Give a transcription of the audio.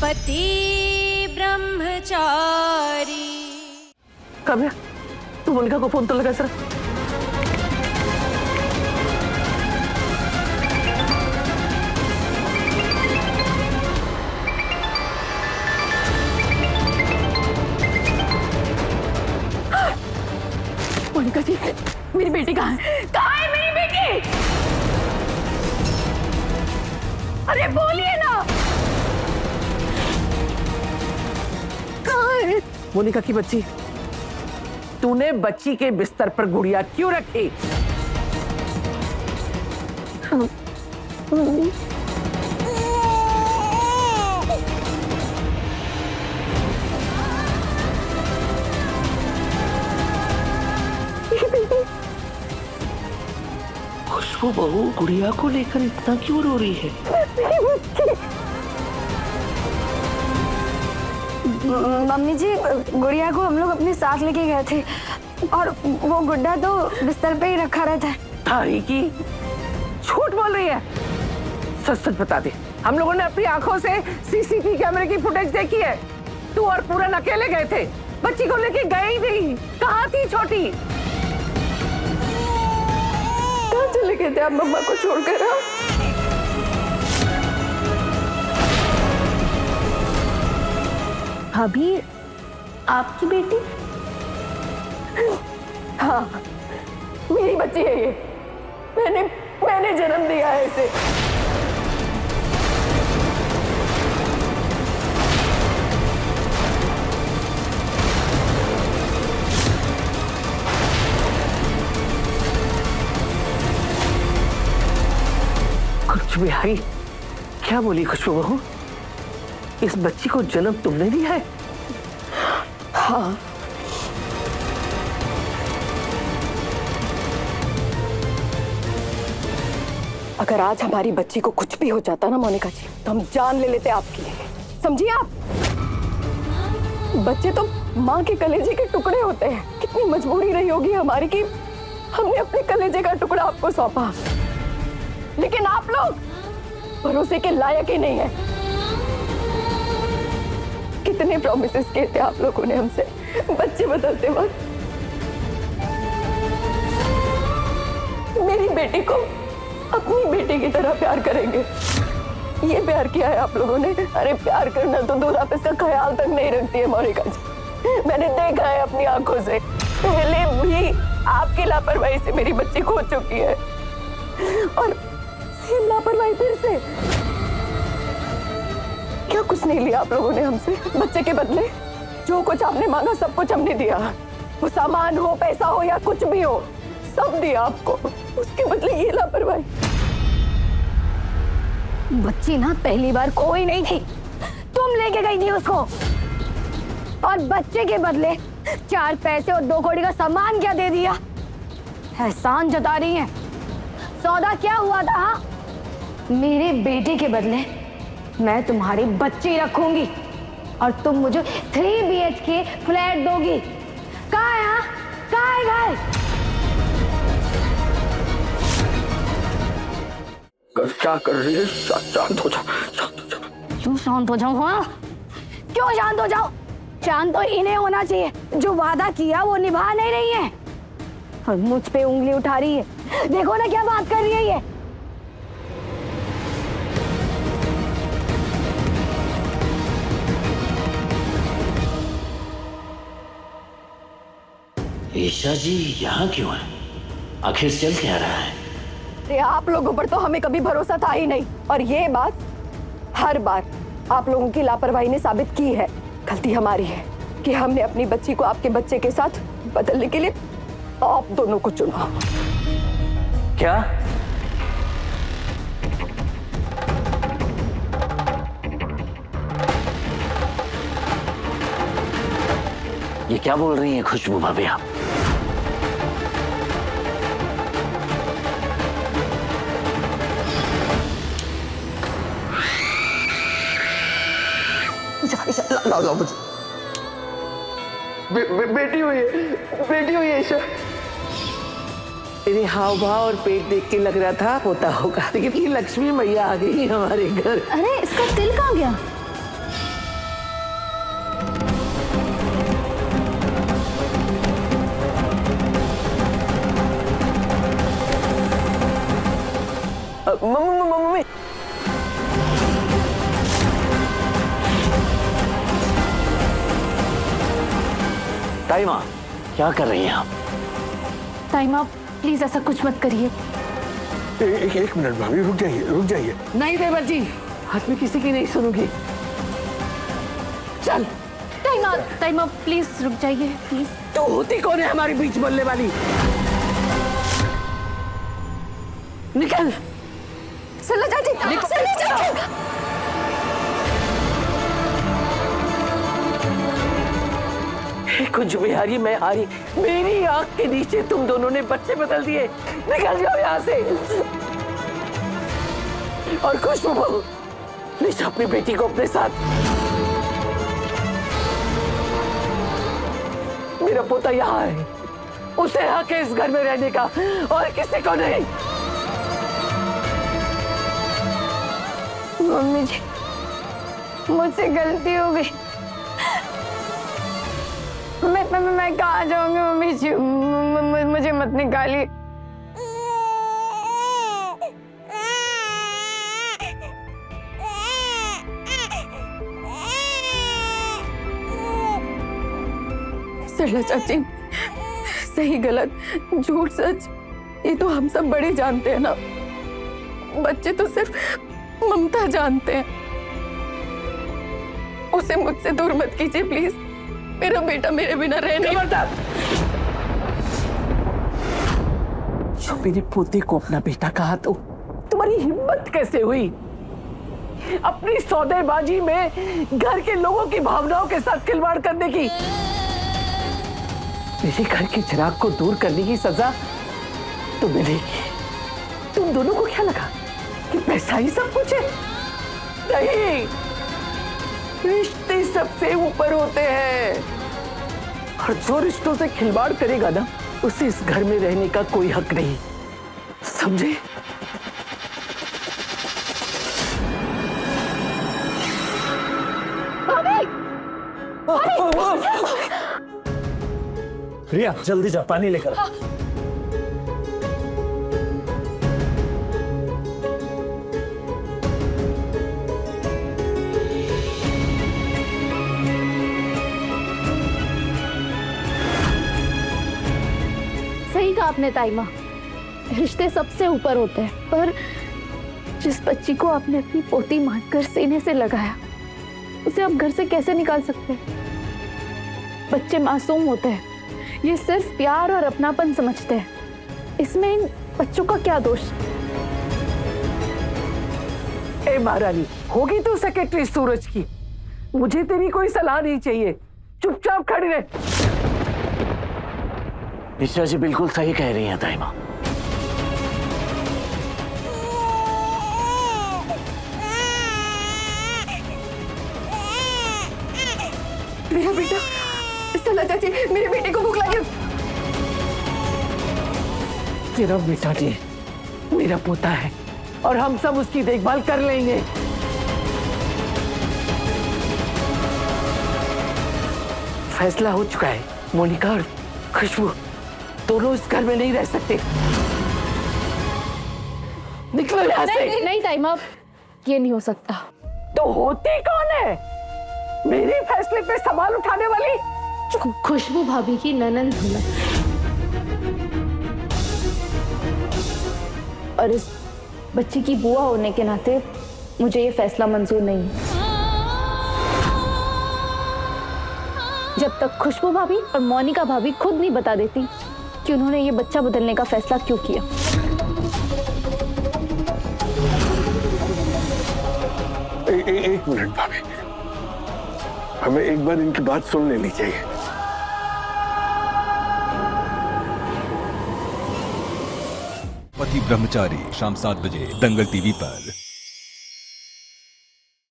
पति ब्रह्मचारी। काव्या, तू मोनिका को फोन तो लगा सर। मोनिका जी, मेरी बेटी कहाँ है? कहाँ है मेरी बेटी? अरे बोलिए ना, कहाँ है? मोनिका की बच्ची, तूने बच्ची के बिस्तर पर गुड़िया क्यों रखी? खुशबू बहू गुड़िया को लेकर इतना क्यों रो रही है? मम्मी जी, गुड़िया को हम लोग अपने साथ लेके गए थे और वो गुड्डा तो बिस्तर पे ही रखा रहता है। तारी की झूठ बोल रही है। सच सच बता दे, हम लोगों ने अपनी आंखों से सीसीटीवी कैमरे की फुटेज देखी है। तू और पूरन अकेले गए थे, बच्ची को लेके गए ही नहीं। कहाँ थी छोटी? कहाँ चले गए थे आप मम्मा को छोड़कर? भाभी, आपकी बेटी? हाँ, मेरी बच्ची है ये। मैंने जन्म दिया है इसे। खुशबू बिहारी, क्या बोली खुशबू बहू? इस बच्ची को जन्म तुमने दिया है? हाँ, अगर आज हमारी बच्ची को कुछ भी हो जाता ना मोनिका जी, तो हम जान ले लेते आपकी। समझिए आप, बच्चे तो माँ के कलेजे के टुकड़े होते हैं। कितनी मजबूरी रही होगी हमारी कि हमने अपने कलेजे का टुकड़ा आपको सौंपा, लेकिन आप लोग भरोसे के लायक ही नहीं है। कितने प्रॉमिसेस किए थे आप लोगों ने हमसे बच्चे बदलते वक्त। मेरी बेटी को अपनी बेटी की तरह प्यार करेंगे, ये प्यार किया है आप लोगों ने। अरे प्यार करना तो दूर, आप इसका ख्याल तक नहीं रखती है मोनिका जी। मैंने देखा है अपनी आंखों से, पहले भी आपकी लापरवाही से मेरी बच्ची खो चुकी है और सेम लापरवाही फिर से। क्या कुछ नहीं लिया आप लोगों ने हमसे बच्चे के बदले? जो कुछ आपने मांगा सब कुछ हमने दिया। वो सामान हो, पैसा हो या कुछ भी हो, सब दिया आपको। उसके बदले ये लापरवाही। बच्ची ना पहली बार कोई नहीं थी, तुम लेके गई थी उसको, और बच्चे के बदले 4 पैसे और 2 कौड़ी का सामान क्या दे दिया? एहसान जता रही है। सौदा क्या हुआ था? हाँ, मेरे बेटे के बदले मैं तुम्हारी बच्ची रखूंगी और तुम मुझे 3 BHK फ्लैट दोगी। कहाँ है? हाँ, कहाँ है घर? क्या कर रही है? शांत हो जा, शांत हो जा। क्यों शांत हो जाऊं? हाँ, क्यों शांत हो जाऊं? शांत तो इन्हें होना चाहिए जो वादा किया वो निभा नहीं रही है और मुझ पे उंगली उठा रही है। देखो ना क्या बात कर रही है ये। ईशा जी यहाँ क्यों है? आखिर चल क्या रहा है? अरे आप लोगों पर तो हमें कभी भरोसा था ही नहीं, और ये बात हर बार आप लोगों की लापरवाही ने साबित की है। गलती हमारी है कि हमने अपनी बच्ची को आपके बच्चे के साथ बदलने के लिए आप दोनों को चुना। क्या? ये क्या बोल रही हैं खुशबू भाभी आप? लाओ मुझे। बेटी हुई है ईशा। तेरे हाव भाव और पेट देख के लग रहा था होता होगा, लेकिन ये लक्ष्मी मैया आ गई हमारे घर। अरे इसका तिल कहाँ गया? मम्मी ताई माँ, क्या कर रही हैं आप? ताई माँ प्लीज ऐसा कुछ मत करिए। एक मिनट भाभी, रुक जाइए। नहीं देवर जी, हाथ में किसी की नहीं सुनूंगी। चल। ताई माँ प्लीज रुक जाइए प्लीज। तू होती कौन है हमारे बीच बोलने वाली? निकल। चलो चाची, चलो चाची। कुछ बिहारी मैं हारी, मेरी आंख के नीचे तुम दोनों ने बच्चे बदल दिए। निकल जाओ यहाँ से। और खुशबू प्लीज अपनी बेटी को अपने साथ। मेरा पोता यहाँ है, उसे हक है इस घर में रहने का और किसी को नहीं। मम्मी जी मुझसे गलती हो गई। मैं कहाँ जाऊंगी मम्मी जी, मुझे मत निकालिए। सरला चाची, सही गलत, झूठ सच, ये तो हम सब बड़े जानते हैं ना। बच्चे तो सिर्फ ममता जानते हैं। उसे मुझसे दूर मत कीजिए प्लीज। मेरा बेटा मेरे बिना रह नहीं पाता। जो मेरे पोते को अपना बेटा कहा तो तुम्हारी हिम्मत कैसे हुई? अपनी सौदेबाजी में घर के लोगों की भावनाओं के साथ खिलवाड़ करने की। मेरे घर के चिराग को दूर करने की सजा तो मिलेगी। तुम दोनों को क्या लगा कि पैसा ही सब कुछ है? नहीं, रिश्ते सबसे ऊपर होते हैं और जो रिश्तों से खिलवाड़ करेगा ना, उसे इस घर में रहने का कोई हक नहीं, समझे? रिया जल्दी जा, पानी लेकर आ। सही कहा आपने ताई माँ, रिश्ते सबसे ऊपर होते हैं, पर जिस बच्ची को आपने अपनी पोती मानकर सीने से लगाया, उसे आप घर से कैसे निकाल सकते हैं? बच्चे मासूम होते हैं, ये सिर्फ प्यार और अपनापन समझते हैं। इसमें इन बच्चों का क्या दोष? ए महारानी, होगी तू सेक्रेटरी सूरज की, मुझे तेरी कोई सलाह नहीं चाहिए। चुपचाप खड़ी रह। मिश्रा जी बिल्कुल सही कह रही हैं ताई माँ। मेरा बेटा, सरला चाची, मेरे बेटे को भूख लगी। तेरा बेटा जी मेरा पोता है और हम सब उसकी देखभाल कर लेंगे। फैसला हो चुका है। मोनिका और खुशबू दोनों इस घर में नहीं रह सकते। निकलो यहाँ से। नहीं ताई माँ, ये नहीं हो सकता। तो होती कौन है मेरे फैसले पे सवाल उठाने वाली? खुशबू भाभी की ननंद हूँ मैं, और इस बच्ची की बुआ होने के नाते मुझे ये फैसला मंजूर नहीं है। जब तक खुशबू भाभी और मोनिका भाभी खुद नहीं बता देती कि उन्होंने ये बच्चा बदलने का फैसला क्यों किया। एक मिनट भाभी, हमें एक बार इनकी बात सुन लेनी चाहिए। पति ब्रह्मचारी शाम 7 बजे दंगल टीवी पर।